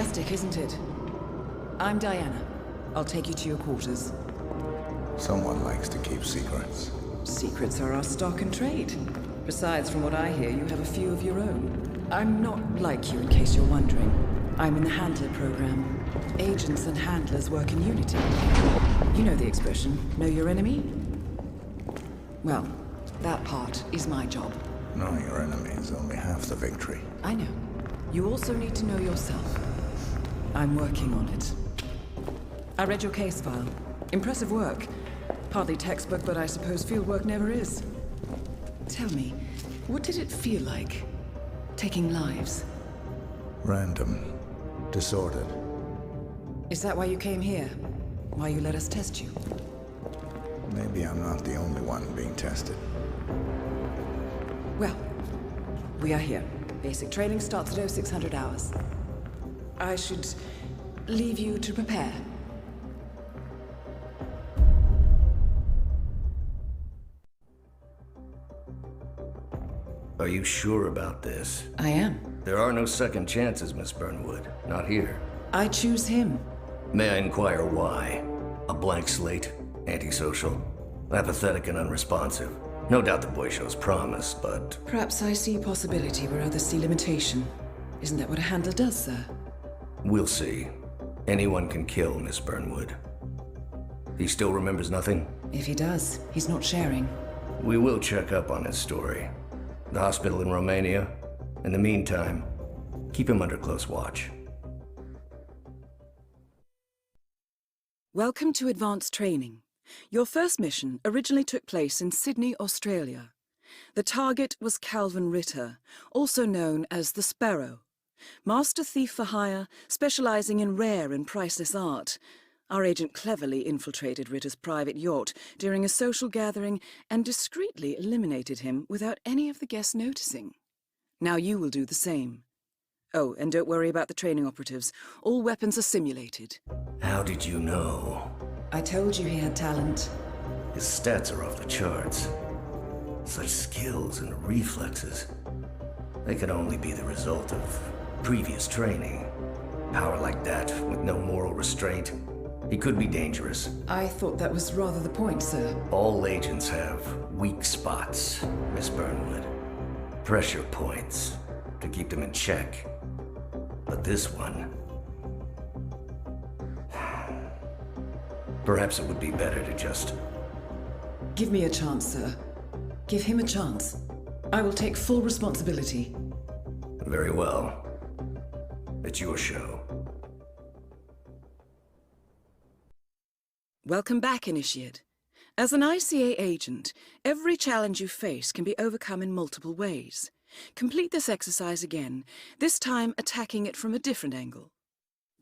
Majestic, isn't it? I'm Diana. I'll take you to your quarters. Someone likes to keep secrets. Secrets are our stock and trade. Besides, from what I hear, you have a few of your own. I'm not like you, in case you're wondering. I'm in the Handler program. Agents and handlers work in unity. You know the expression, know your enemy? Well, that part is my job. Knowing your enemy is only half the victory. I know. You also need to know yourself. I'm working on it. I read your case file. Impressive work. Hardly textbook, but I suppose fieldwork never is. Tell me, what did it feel like, taking lives? Random. Disordered. Is that why you came here? Why you let us test you? Maybe I'm not the only one being tested. Well, we are here. Basic training starts at 0600 hours. I should leave you to prepare. Are you sure about this? I am. There are no second chances, Miss Burnwood. Not here. I choose him. May I inquire why? A blank slate? Antisocial? Apathetic and unresponsive? No doubt the boy shows promise, but... Perhaps I see possibility where others see limitation. Isn't that what a handler does, sir? We'll see. Anyone can kill Miss Burnwood. He still remembers nothing? If he does, he's not sharing. We will check up on his story. The hospital in Romania. In the meantime, keep him under close watch. Welcome to Advanced Training. Your first mission originally took place in Sydney, Australia. The target was Calvin Ritter, also known as the Sparrow. Master thief for hire, specializing in rare and priceless art. Our agent cleverly infiltrated Ritter's private yacht during a social gathering and discreetly eliminated him without any of the guests noticing. Now you will do the same. Oh, and don't worry about the training operatives. All weapons are simulated. How did you know? I told you he had talent. His stats are off the charts. Such skills and reflexes. They could only be the result of previous training. Power like that, with no moral restraint. He could be dangerous. I thought that was rather the point, sir. All agents have weak spots, Miss Burnwood. Pressure points to keep them in check. But this one... Perhaps it would be better to just... Give me a chance, sir. Give him a chance. I will take full responsibility. Very well. It's your show. Welcome back, Initiate. As an ICA agent, every challenge you face can be overcome in multiple ways. Complete this exercise again, this time attacking it from a different angle.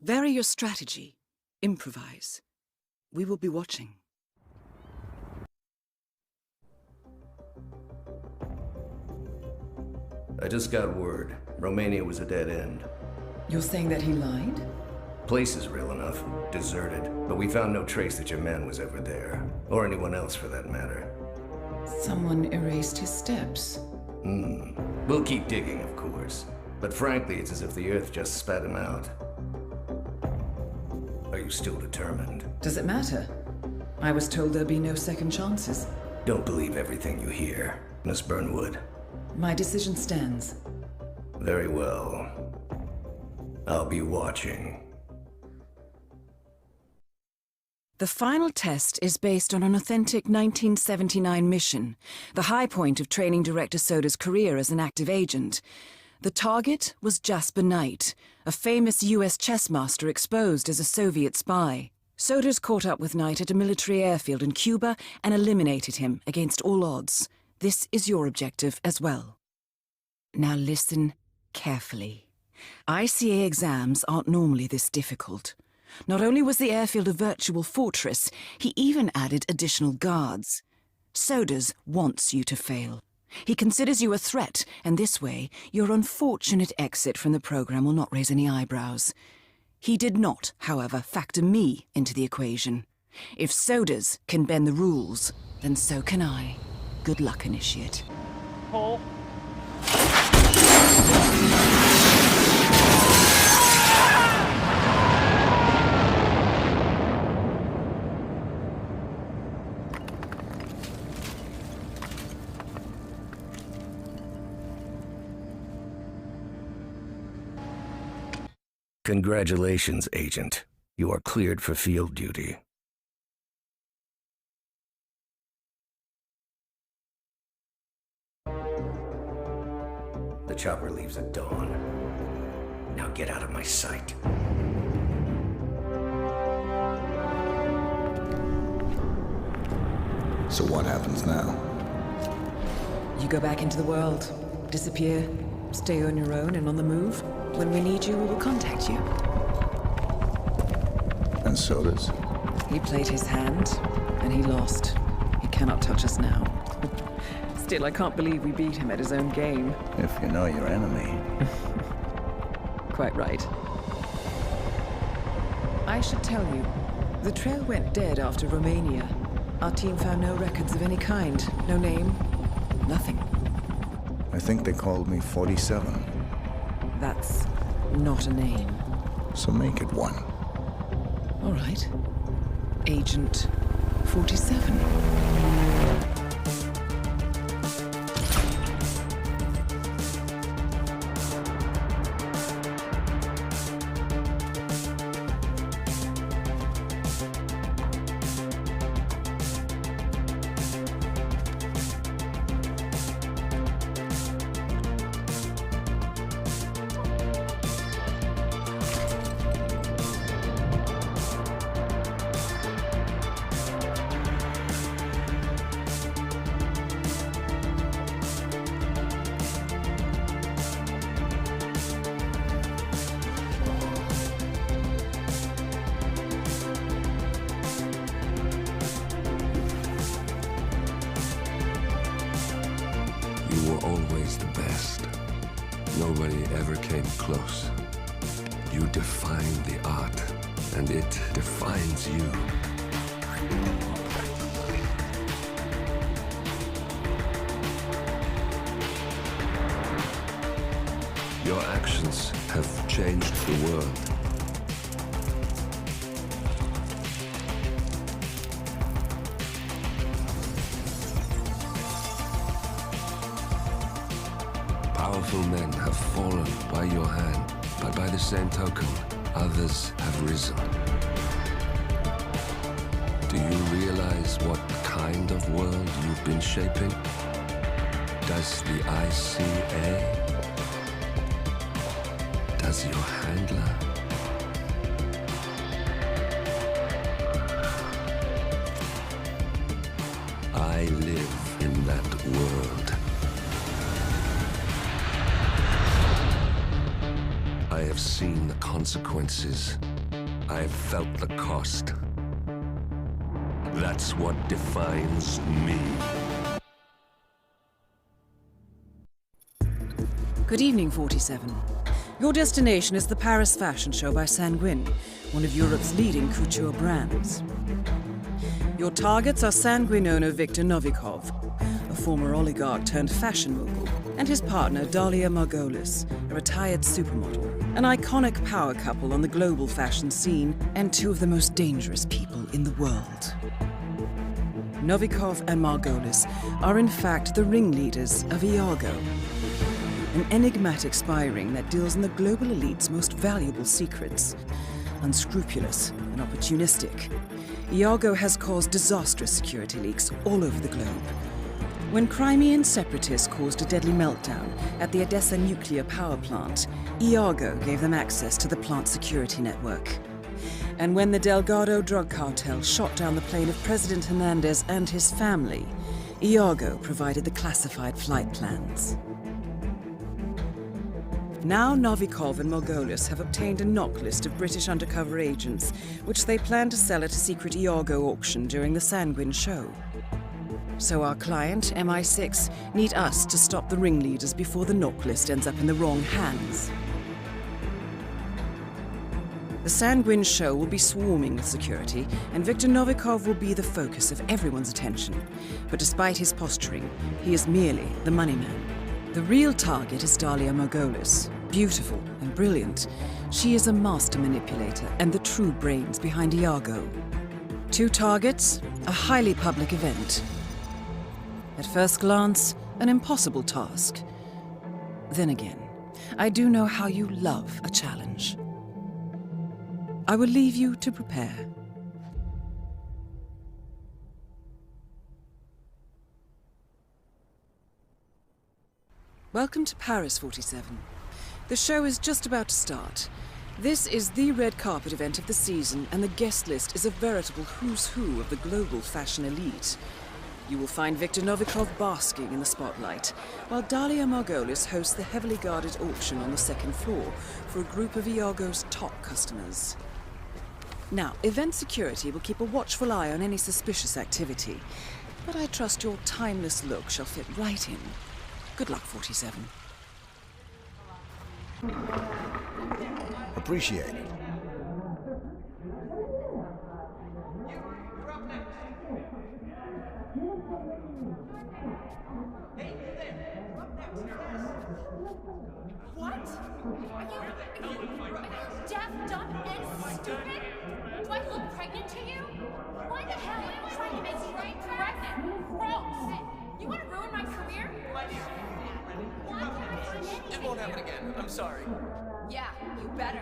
Vary your strategy. Improvise. We will be watching. I just got word. Romania was a dead end. You're saying that he lied? Place is real enough. Deserted. But we found no trace that your man was ever there. Or anyone else for that matter. Someone erased his steps. We'll keep digging, of course. But frankly, it's as if the Earth just spat him out. Are you still determined? Does it matter? I was told there'd be no second chances. Don't believe everything you hear, Miss Burnwood. My decision stands. Very well. I'll be watching. The final test is based on an authentic 1979 mission, the high point of training director Soders' career as an active agent. The target was Jasper Knight, a famous US chess master exposed as a Soviet spy. Soders caught up with Knight at a military airfield in Cuba and eliminated him against all odds. This is your objective as well. Now listen carefully. ICA exams aren't normally this difficult. Not only was the airfield a virtual fortress, he even added additional guards. Soders wants you to fail. He considers you a threat, and this way, your unfortunate exit from the program will not raise any eyebrows. He did not, however, factor me into the equation. If Soders can bend the rules, then so can I. Good luck, Initiate. Paul? Congratulations, Agent. You are cleared for field duty. The chopper leaves at dawn. Now get out of my sight. So what happens now? You go back into the world, disappear, stay on your own and on the move. When we need you, we will contact you. And Soders? He played his hand, and he lost. He cannot touch us now. Still, I can't believe we beat him at his own game. If you know your enemy. Quite right. I should tell you, the trail went dead after Romania. Our team found no records of any kind. No name. Nothing. I think they called me 47. That's not a name. So make it one. All right. Agent 47. You were always the best. Nobody ever came close. You defined the art, and it defines you. Your actions have changed the world. Powerful men have fallen by your hand, but by the same token, others have risen. Do you realize what kind of world you've been shaping? Does the ICA? Does your handler? I live in that world. I have seen the consequences. I have felt the cost. That's what defines me. Good evening, 47. Your destination is the Paris Fashion Show by Sanguine, one of Europe's leading couture brands. Your targets are Sanguine owner Viktor Novikov, a former oligarch turned fashion mogul, and his partner Dalia Margolis, a retired supermodel, an iconic power couple on the global fashion scene, and two of the most dangerous people in the world. Novikov and Margolis are in fact the ringleaders of Iago, an enigmatic spy ring that deals in the global elite's most valuable secrets. Unscrupulous and opportunistic, Iago has caused disastrous security leaks all over the globe. When Crimean separatists caused a deadly meltdown at the Odessa nuclear power plant, Iago gave them access to the plant's security network. And when the Delgado drug cartel shot down the plane of President Hernandez and his family, Iago provided the classified flight plans. Now Novikov and Margolis have obtained a knock list of British undercover agents, which they plan to sell at a secret Iago auction during the Sanguine show. So our client, MI6, need us to stop the ringleaders before the knock list ends up in the wrong hands. The Sanguine show will be swarming with security, and Viktor Novikov will be the focus of everyone's attention. But despite his posturing, he is merely the money man. The real target is Dalia Margolis. Beautiful and brilliant, she is a master manipulator and the true brains behind Iago. Two targets, a highly public event. At first glance, an impossible task. Then again, I do know how you love a challenge. I will leave you to prepare. Welcome to Paris, 47. The show is just about to start. This is the red carpet event of the season, and the guest list is a veritable who's who of the global fashion elite. You will find Viktor Novikov basking in the spotlight, while Dalia Margolis hosts the heavily guarded auction on the second floor for a group of Iago's top customers. Now, event security will keep a watchful eye on any suspicious activity, but I trust your timeless look shall fit right in. Good luck, 47. Appreciate it. What? Are you deaf, dumb, and stupid? Do I look pregnant to you? Why the hell are you trying to make me pregnant? Gross! You want to ruin my career? It won't happen again. I'm sorry. Yeah, you better.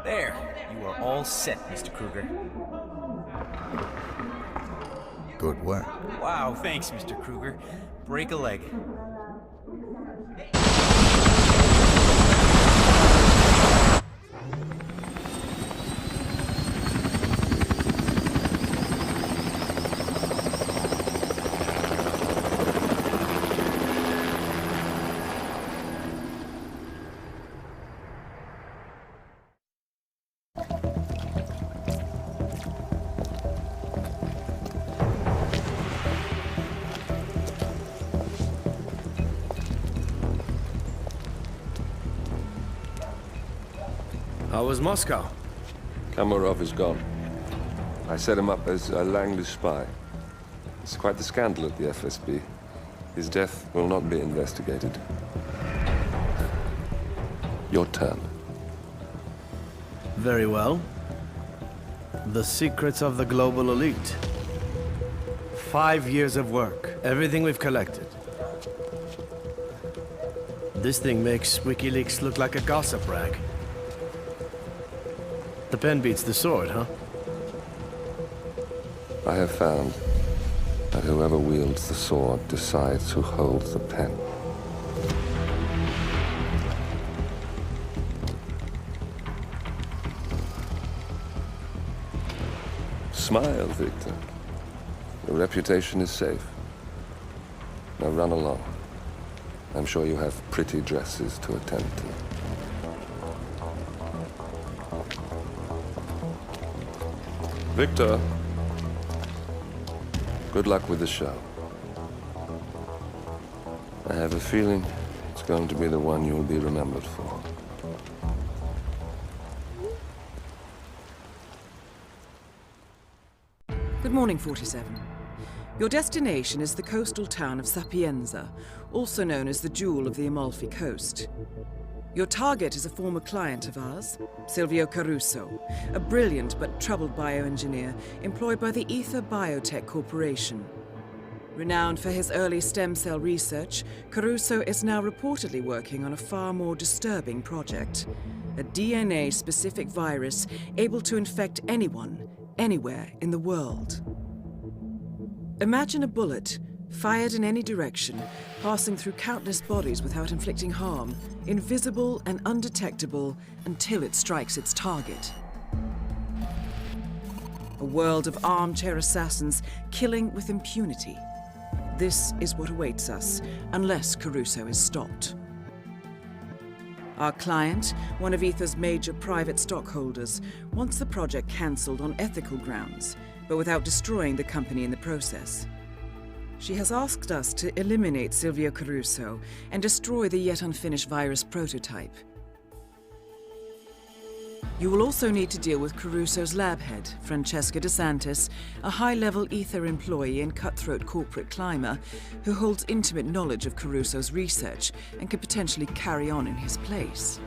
There. You are all set, Mr. Kruger. Good work. Wow, thanks, Mr. Kruger. Break a leg. How was Moscow? Kamarov is gone. I set him up as a Langley spy. It's quite the scandal at the FSB. His death will not be investigated. Your turn. Very well. The secrets of the global elite. 5 years of work. Everything we've collected. This thing makes WikiLeaks look like a gossip rag. The pen beats the sword, huh? I have found that whoever wields the sword decides who holds the pen. Smile, Victor. Your reputation is safe. Now run along. I'm sure you have pretty dresses to attend to. Victor, good luck with the show. I have a feeling it's going to be the one you'll be remembered for. Good morning, 47. Your destination is the coastal town of Sapienza, also known as the Jewel of the Amalfi Coast. Your target is a former client of ours, Silvio Caruso, a brilliant but troubled bioengineer employed by the Ether Biotech Corporation. Renowned for his early stem cell research, Caruso is now reportedly working on a far more disturbing project, a DNA-specific virus able to infect anyone, anywhere in the world. Imagine a bullet, fired in any direction, passing through countless bodies without inflicting harm, invisible and undetectable until it strikes its target. A world of armchair assassins killing with impunity. This is what awaits us, unless Caruso is stopped. Our client, one of Ether's major private stockholders, wants the project cancelled on ethical grounds, but without destroying the company in the process. She has asked us to eliminate Silvio Caruso and destroy the yet unfinished virus prototype. You will also need to deal with Caruso's lab head, Francesca De Santis, a high-level Ether employee and cutthroat corporate climber who holds intimate knowledge of Caruso's research and could potentially carry on in his place.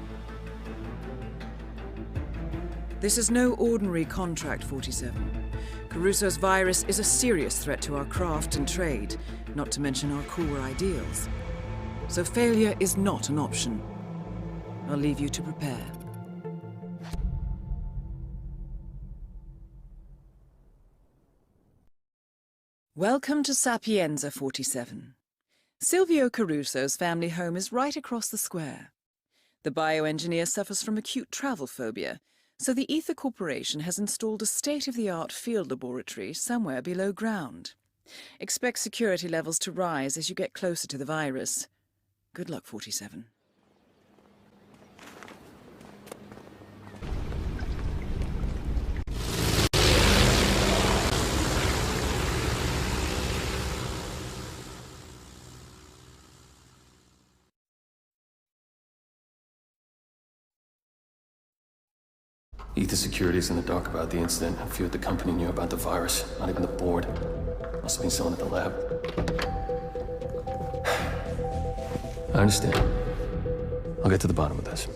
This is no ordinary contract, 47. Caruso's virus is a serious threat to our craft and trade, not to mention our core ideals. So failure is not an option. I'll leave you to prepare. Welcome to Sapienza 47. Silvio Caruso's family home is right across the square. The bioengineer suffers from acute travel phobia, so the Ether Corporation has installed a state-of-the-art field laboratory somewhere below ground. Expect security levels to rise as you get closer to the virus. Good luck, 47. Ether Security's in the dark about the incident. A few at the company knew about the virus. Not even the board. Must have been someone at the lab. I understand. I'll get to the bottom of this.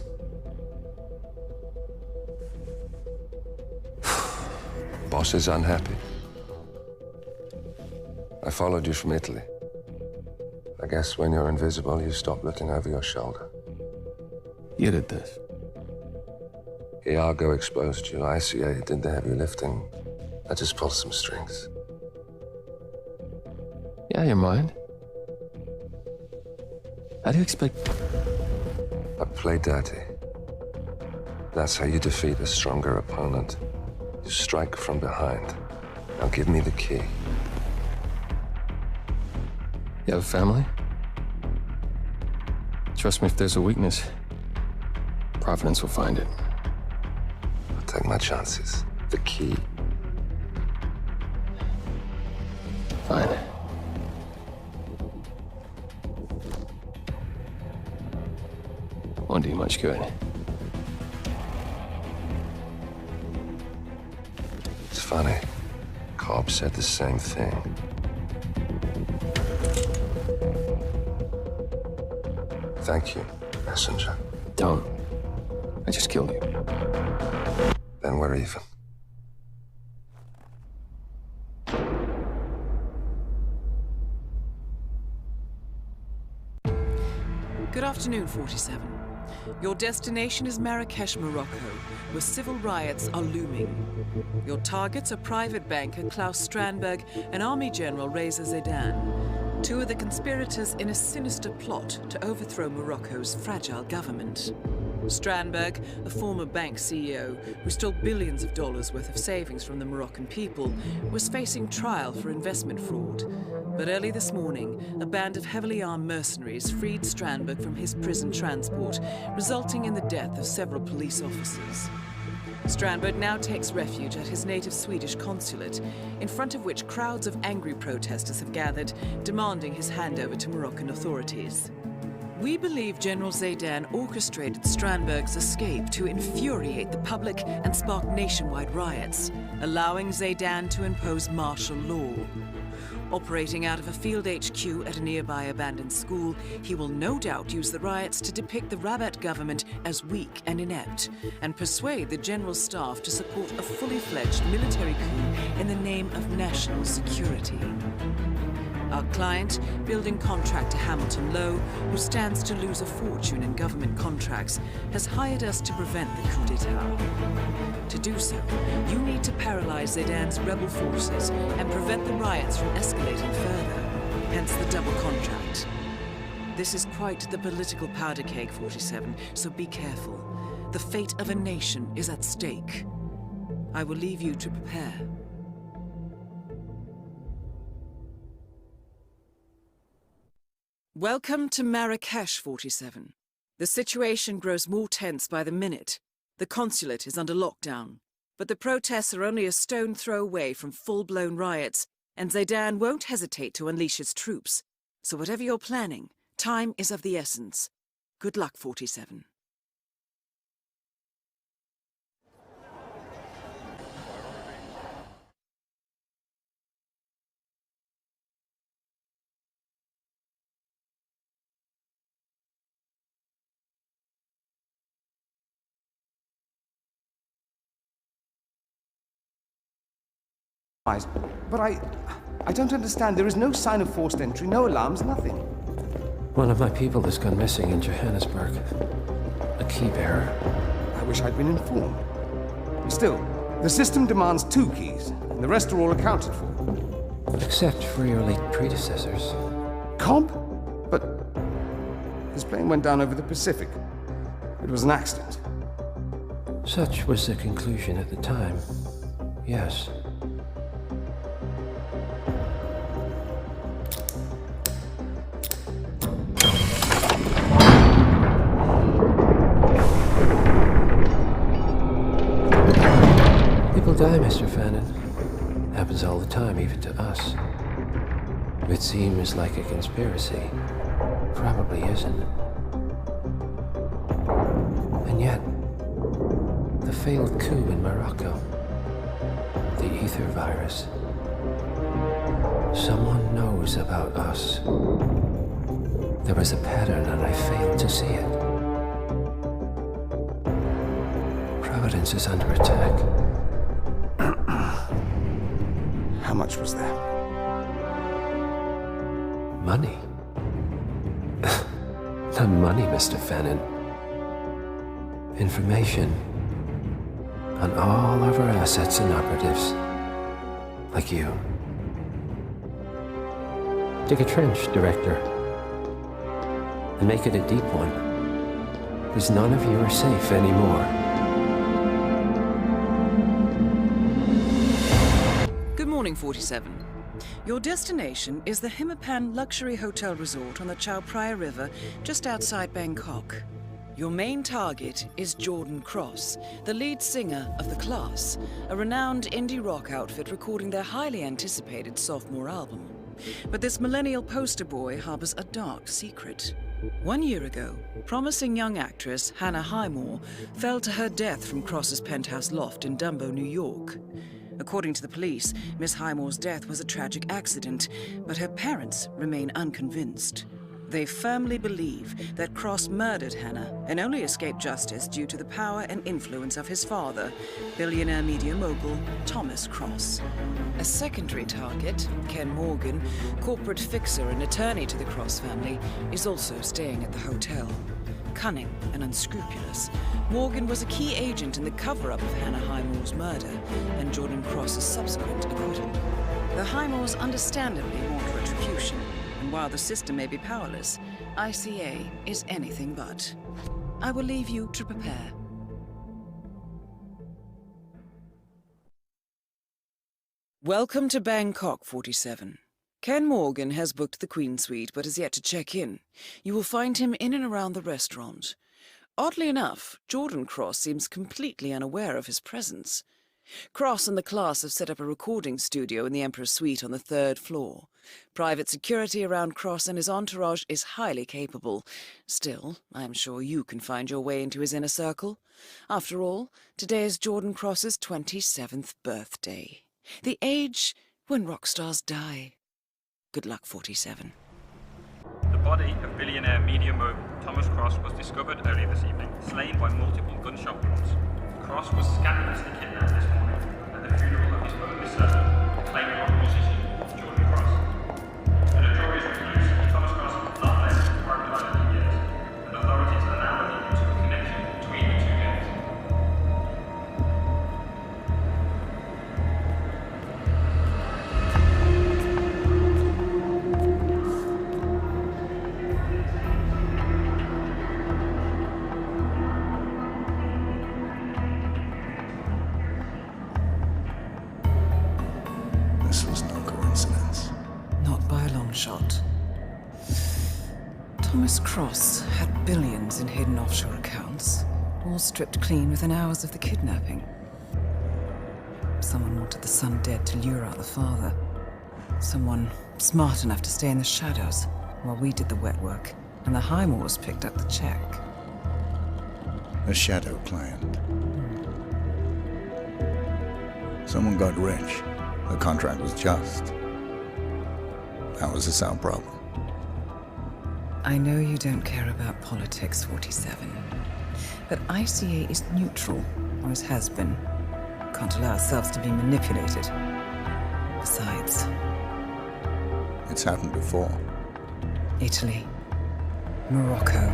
Boss is unhappy. I followed you from Italy. I guess when you're invisible, you stop looking over your shoulder. You did this. Iago exposed you. ICA did the heavy lifting. I just pulled some strings. Yeah, you're mine. How do you expect... I play dirty. That's how you defeat a stronger opponent. You strike from behind. Now give me the key. You have a family? Trust me, if there's a weakness, Providence will find it. I'll take my chances. The key. Fine. Won't do you much good. It's funny. Cobb said the same thing. Thank you, messenger. Don't. I just killed you. Then we're even. Good afternoon, 47. Your destination is Marrakesh, Morocco, where civil riots are looming. Your targets are private banker Claus Strandberg and Army General Reza Zain, two of the conspirators in a sinister plot to overthrow Morocco's fragile government. Strandberg, a former bank CEO who stole billions of dollars worth of savings from the Moroccan people, was facing trial for investment fraud. But early this morning, a band of heavily armed mercenaries freed Strandberg from his prison transport, resulting in the death of several police officers. Strandberg now takes refuge at his native Swedish consulate, in front of which crowds of angry protesters have gathered, demanding his handover to Moroccan authorities. We believe General Zain orchestrated Strandberg's escape to infuriate the public and spark nationwide riots, allowing Zain to impose martial law. Operating out of a field HQ at a nearby abandoned school, he will no doubt use the riots to depict the Rabat government as weak and inept, and persuade the general staff to support a fully fledged military coup in the name of national security. Our client, building contractor Hamilton Lowe, who stands to lose a fortune in government contracts, has hired us to prevent the coup d'etat. To do so, you need to paralyze Zain's rebel forces and prevent the riots from escalating further, hence the double contract. This is quite the political powder keg, 47, so be careful. The fate of a nation is at stake. I will leave you to prepare. Welcome to Marrakesh, 47. The situation grows more tense by the minute. The consulate is under lockdown, but the protests are only a stone throw away from full-blown riots, and Zain won't hesitate to unleash his troops. So whatever you're planning, time is of the essence. Good luck, 47. But I don't understand. There is no sign of forced entry, no alarms, nothing. One of my people has gone missing in Johannesburg. A key-bearer. I wish I'd been informed. Still, the system demands 2 keys, and the rest are all accounted for. Except for your late predecessors. Comp? But his plane went down over the Pacific. It was an accident. Such was the conclusion at the time. Yes. People die, Mr. Fannin. Happens all the time, even to us. It seems like a conspiracy. Probably isn't. And yet, the failed coup in Morocco, the ether virus. Someone knows about us. There was a pattern and I failed to see it. Providence is under attack. How much was there? Money? Not money, Mr. Fannin. Information on all of our assets and operatives. Like you. Dig a trench, Director. And make it a deep one. Because none of you are safe anymore. Good morning, 47. Your destination is the Hitman luxury hotel resort on the Chao Phraya River, just outside Bangkok. Your main target is Jordan Cross, the lead singer of The Class, a renowned indie rock outfit recording their highly anticipated sophomore album. But this millennial poster boy harbors a dark secret. 1 year ago, promising young actress Hannah Highmore fell to her death from Cross's penthouse loft in Dumbo, New York. According to the police, Miss Highmore's death was a tragic accident, but her parents remain unconvinced. They firmly believe that Cross murdered Hannah and only escaped justice due to the power and influence of his father, billionaire media mogul Thomas Cross. A secondary target, Ken Morgan, corporate fixer and attorney to the Cross family, is also staying at the hotel. Cunning and unscrupulous, Morgan was a key agent in the cover-up of Hannah Highmore's murder and Jordan Cross's subsequent acquittal. The Highmores understandably want retribution, and while the system may be powerless, ICA is anything but. I will leave you to prepare. Welcome to Bangkok, 47. Ken Morgan has booked the Queen Suite but has yet to check in. You will find him in and around the restaurant. Oddly enough, Jordan Cross seems completely unaware of his presence. Cross and the Class have set up a recording studio in the Emperor's Suite on the 3rd floor. Private security around Cross and his entourage is highly capable. Still, I'm sure you can find your way into his inner circle. After all, today is Jordan Cross's 27th birthday. The age when rock stars die. Good luck, 47. The body of billionaire media mogul Thomas Cross was discovered earlier this evening, slain by multiple gunshot wounds. Cross was scandalously kidnapped this morning at the funeral of his only son, acclaimed rock musician Jordan Cross. A notorious recluse, Thomas Cross has not left his private life in years, and authorities are now looking into a connection between the two gangs. This was no coincidence. Not by a long shot. Thomas Cross had billions in hidden offshore accounts, all stripped clean within hours of the kidnapping. Someone wanted the son dead to lure out the father. Someone smart enough to stay in the shadows while we did the wet work, and the Highmores picked up the check. A shadow client. Someone got rich. The contract was just. That was a sound problem. I know you don't care about politics, 47. But ICA is neutral, always has been. Can't allow ourselves to be manipulated. Besides... It's happened before. Italy, Morocco,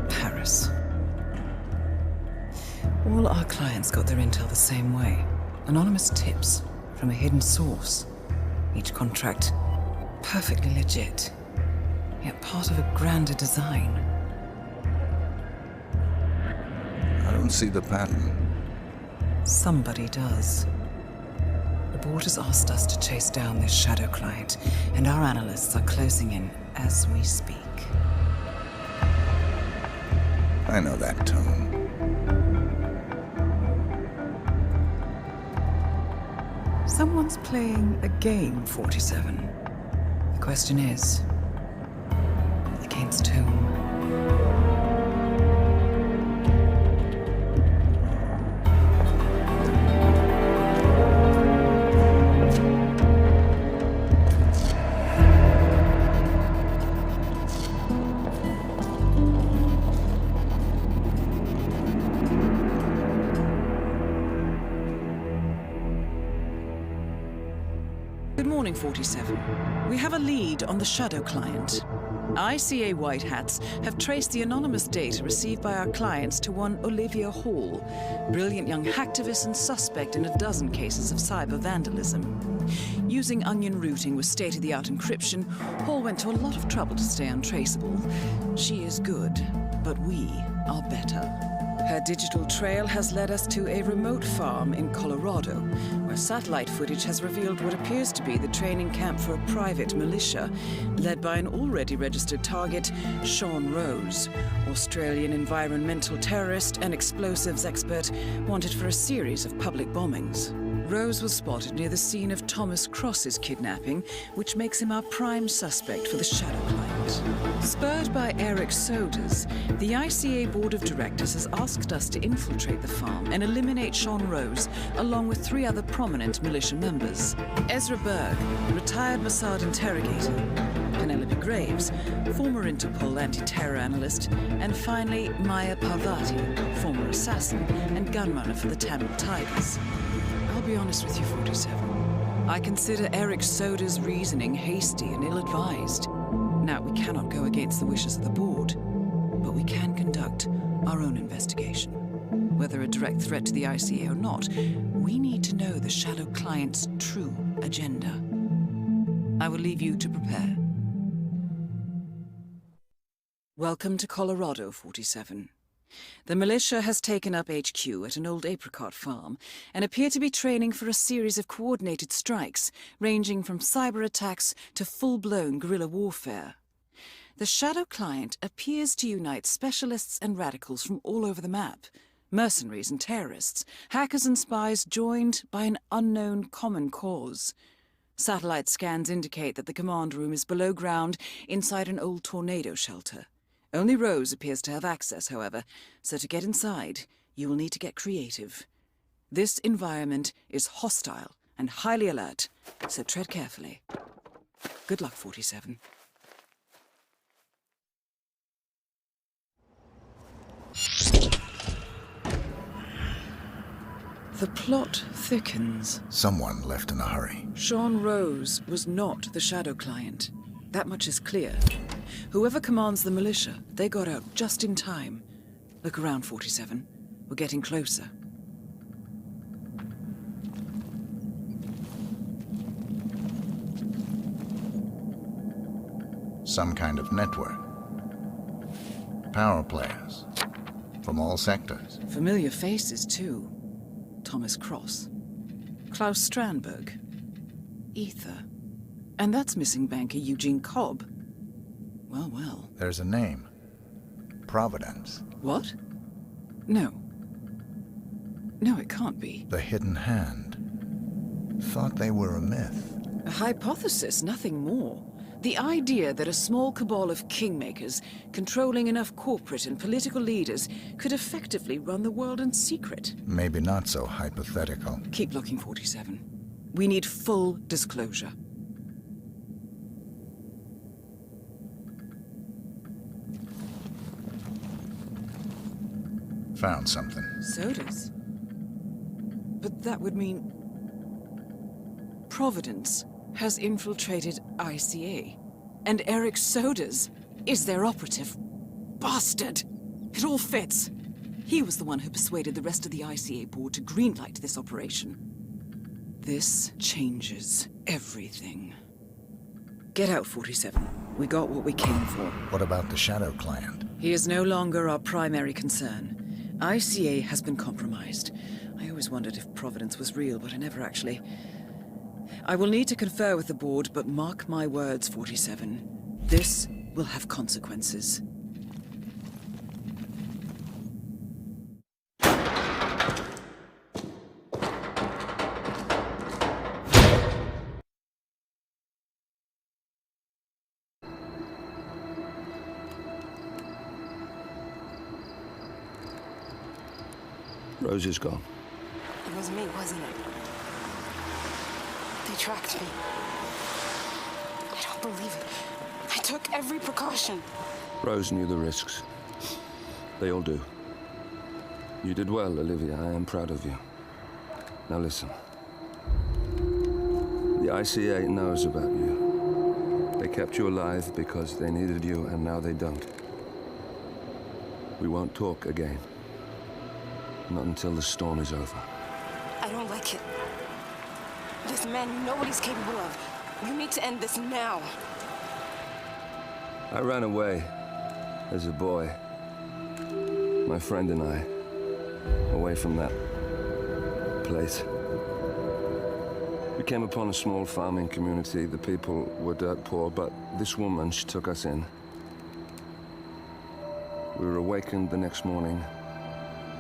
Paris. All our clients got their intel the same way. Anonymous tips from a hidden source. Each contract perfectly legit, yet part of a grander design. I don't see the pattern. Somebody does. The board has asked us to chase down this shadow client, and our analysts are closing in as we speak. I know that tone. Someone's playing a game, 47. The question is, against whom? Good morning, 47. We have a lead on the shadow client. ICA White Hats have traced the anonymous data received by our clients to one Olivia Hall, brilliant young hacktivist and suspect in a dozen cases of cyber vandalism. Using onion routing with state-of-the-art encryption, Hall went to a lot of trouble to stay untraceable. She is good, but we are better. Her digital trail has led us to a remote farm in Colorado, where satellite footage has revealed what appears to be the training camp for a private militia, led by an already registered target, Sean Rose, Australian environmental terrorist and explosives expert wanted for a series of public bombings. Rose was spotted near the scene of Thomas Cross's kidnapping, which makes him our prime suspect for the shadow client. Spurred by Erich Soders, the ICA Board of Directors has asked us to infiltrate the farm and eliminate Sean Rose, along with 3 other prominent militia members. Ezra Berg, retired Mossad interrogator, Penelope Graves, former Interpol anti-terror analyst, and finally Maya Parvati, former assassin and gunrunner for the Tamil Tigers. I'll be honest with you, 47. I consider Erich Soders' reasoning hasty and ill-advised. Now, we cannot go against the wishes of the board, but we can conduct our own investigation. Whether a direct threat to the ICA or not, we need to know the shadow client's true agenda. I will leave you to prepare. Welcome to Colorado, 47. The militia has taken up HQ at an old apricot farm and appear to be training for a series of coordinated strikes, ranging from cyber attacks to full-blown guerrilla warfare. The shadow client appears to unite specialists and radicals from all over the map, mercenaries and terrorists, hackers and spies joined by an unknown common cause. Satellite scans indicate that the command room is below ground inside an old tornado shelter. Only Rose appears to have access, however, so to get inside, you will need to get creative. This environment is hostile and highly alert, so tread carefully. Good luck, 47. The plot thickens. Someone left in a hurry. Sean Rose was not the shadow client. That much is clear. Whoever commands the militia, they got out just in time. Look around, 47. We're getting closer. Some kind of network. Power players. From all sectors. Familiar faces, too. Thomas Cross. Claus Strandberg. Ether. And that's missing banker Eugene Cobb. Well, well. There's a name. Providence. What? No. No, it can't be. The Hidden Hand. Thought they were a myth. A hypothesis, nothing more. The idea that a small cabal of kingmakers, controlling enough corporate and political leaders, could effectively run the world in secret. Maybe not so hypothetical. Keep looking, 47. We need full disclosure. Found something. Soders? But that would mean Providence has infiltrated ICA, and Erich Soders is their operative. Bastard! It all fits. He was the one who persuaded the rest of the ICA board to greenlight this operation. This changes everything. Get out, 47. We got what we came for. What about the Shadow Client? He is no longer our primary concern. ICA has been compromised. I always wondered if Providence was real, but I never actually... I will need to confer with the board, but mark my words, 47. This will have consequences. Rose is gone. It was me, wasn't it? They tracked me. I don't believe it. I took every precaution. Rose knew the risks. They all do. You did well, Olivia. I am proud of you. Now listen. The ICA knows about you. They kept you alive because they needed you, and now they don't. We won't talk again. Not until the storm is over. I don't like it. This man you know what he's capable of. You need to end this now. I ran away as a boy. My friend and I. Away from that place. We came upon a small farming community. The people were dirt poor, but this woman, she took us in. We were awakened the next morning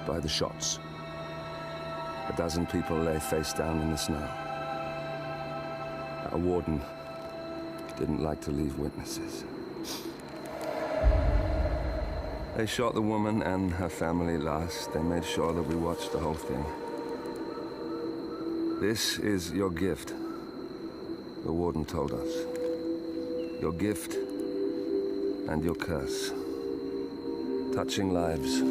by the shots. A dozen people lay face down in the snow. Our warden didn't like to leave witnesses. They shot the woman and her family last. They made sure that we watched the whole thing. This is your gift, the warden told us. Your gift and your curse. Touching lives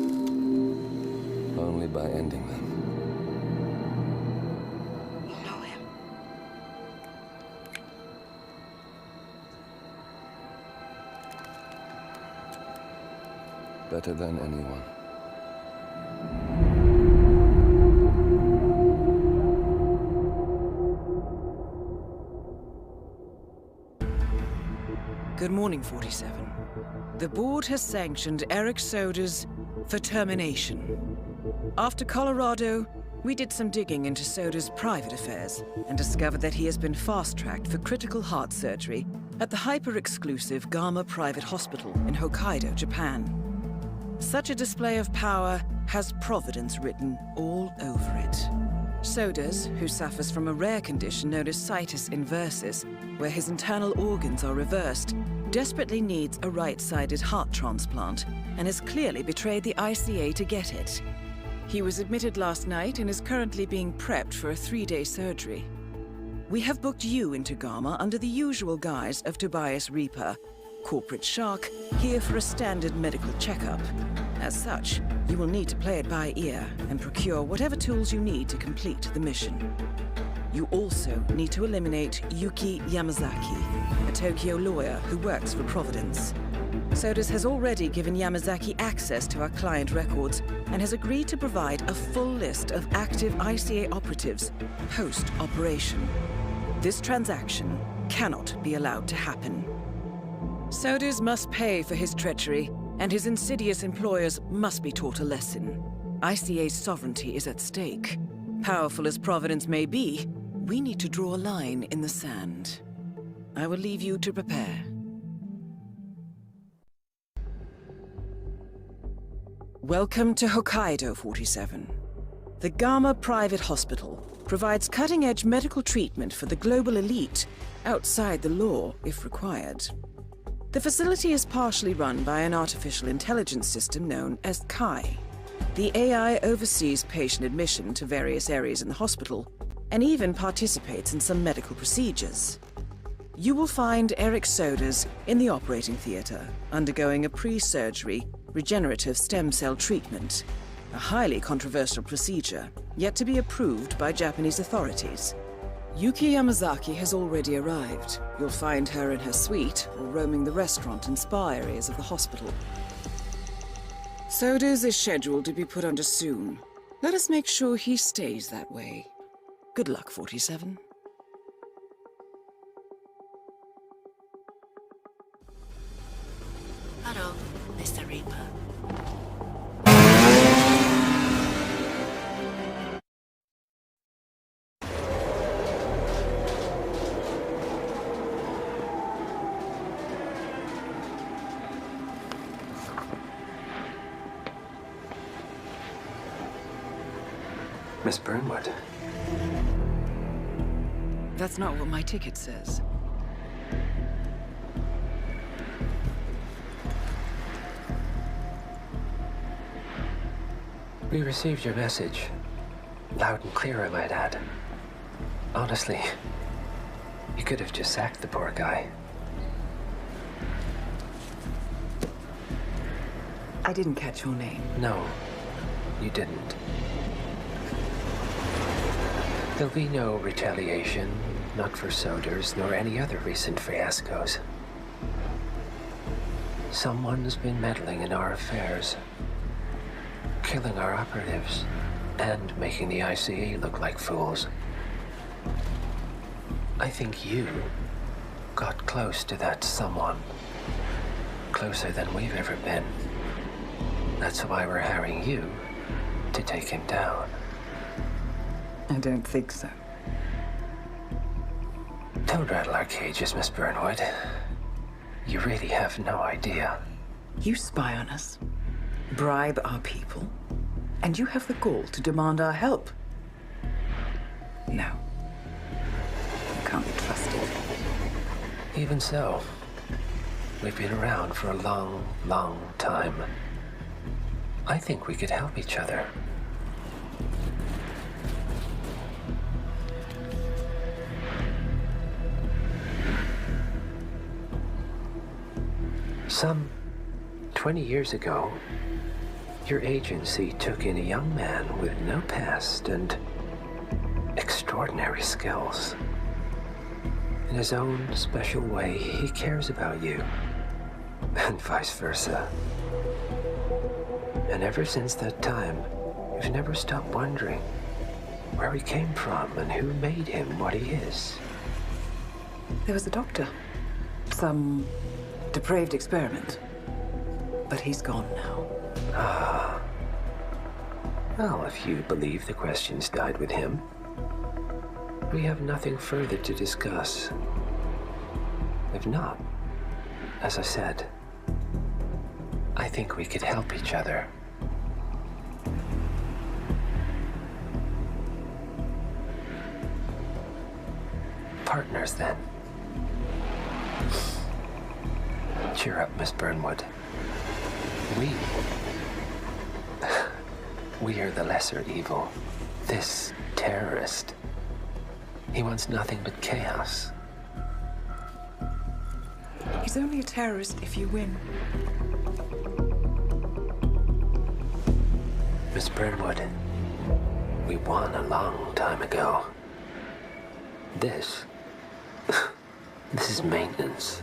only by ending them. You know him. Better than anyone. Good morning, 47. The board has sanctioned Erich Soders for termination. After Colorado, we did some digging into Soders' private affairs and discovered that he has been fast-tracked for critical heart surgery at the hyper-exclusive Gama Private Hospital in Hokkaido, Japan. Such a display of power has Providence written all over it. Soders, who suffers from a rare condition known as situs inversus, where his internal organs are reversed, desperately needs a right-sided heart transplant and has clearly betrayed the ICA to get it. He was admitted last night and is currently being prepped for a 3-day surgery. We have booked you into Gama under the usual guise of Tobias Reaper, corporate shark, here for a standard medical checkup. As such, you will need to play it by ear and procure whatever tools you need to complete the mission. You also need to eliminate Yuki Yamazaki, a Tokyo lawyer who works for Providence. Soders has already given Yamazaki access to our client records and has agreed to provide a full list of active ICA operatives post-operation. This transaction cannot be allowed to happen. Soders must pay for his treachery, and his insidious employers must be taught a lesson. ICA's sovereignty is at stake. Powerful as Providence may be, we need to draw a line in the sand. I will leave you to prepare. Welcome to Hokkaido, 47. The Gama Private Hospital provides cutting-edge medical treatment for the global elite, outside the law if required. The facility is partially run by an artificial intelligence system known as Kai. The AI oversees patient admission to various areas in the hospital, and even participates in some medical procedures. You will find Erich Soders in the operating theater, undergoing a pre-surgery regenerative stem cell treatment, a highly controversial procedure, yet to be approved by Japanese authorities. Yuki Yamazaki has already arrived. You'll find her in her suite or roaming the restaurant and spa areas of the hospital. Soders is scheduled to be put under soon. Let us make sure he stays that way. Good luck, 47. Hello, Mr. Reaper. Miss Burnwood. That's not what my ticket says. We received your message. Loud and clear, I might add. Honestly, you could have just sacked the poor guy. I didn't catch your name. No, you didn't. There'll be no retaliation, not for Soders, nor any other recent fiascos. Someone's been meddling in our affairs, killing our operatives, and making the ICE look like fools. I think you got close to that someone. Closer than we've ever been. That's why we're hiring you to take him down. I don't think so. Don't rattle our cages, Miss Burnwood. You really have no idea. You spy on us, bribe our people, and you have the gall to demand our help. No. You can't be trusted. Even so, we've been around for a long, long time. I think we could help each other. Some 20 years ago, your agency took in a young man with no past and extraordinary skills. In his own special way, he cares about you, and vice versa. And ever since that time, we've never stopped wondering where he came from and who made him what he is. There was a doctor. Some depraved experiment. But he's gone now. Ah. Well, if you believe the questions died with him, we have nothing further to discuss. If not, as I said, I think we could help each other. Partners, then. Cheer up, Miss Burnwood. We are the lesser evil. This terrorist. He wants nothing but chaos. He's only a terrorist if you win. Miss Burnwood, we won a long time ago. This is maintenance.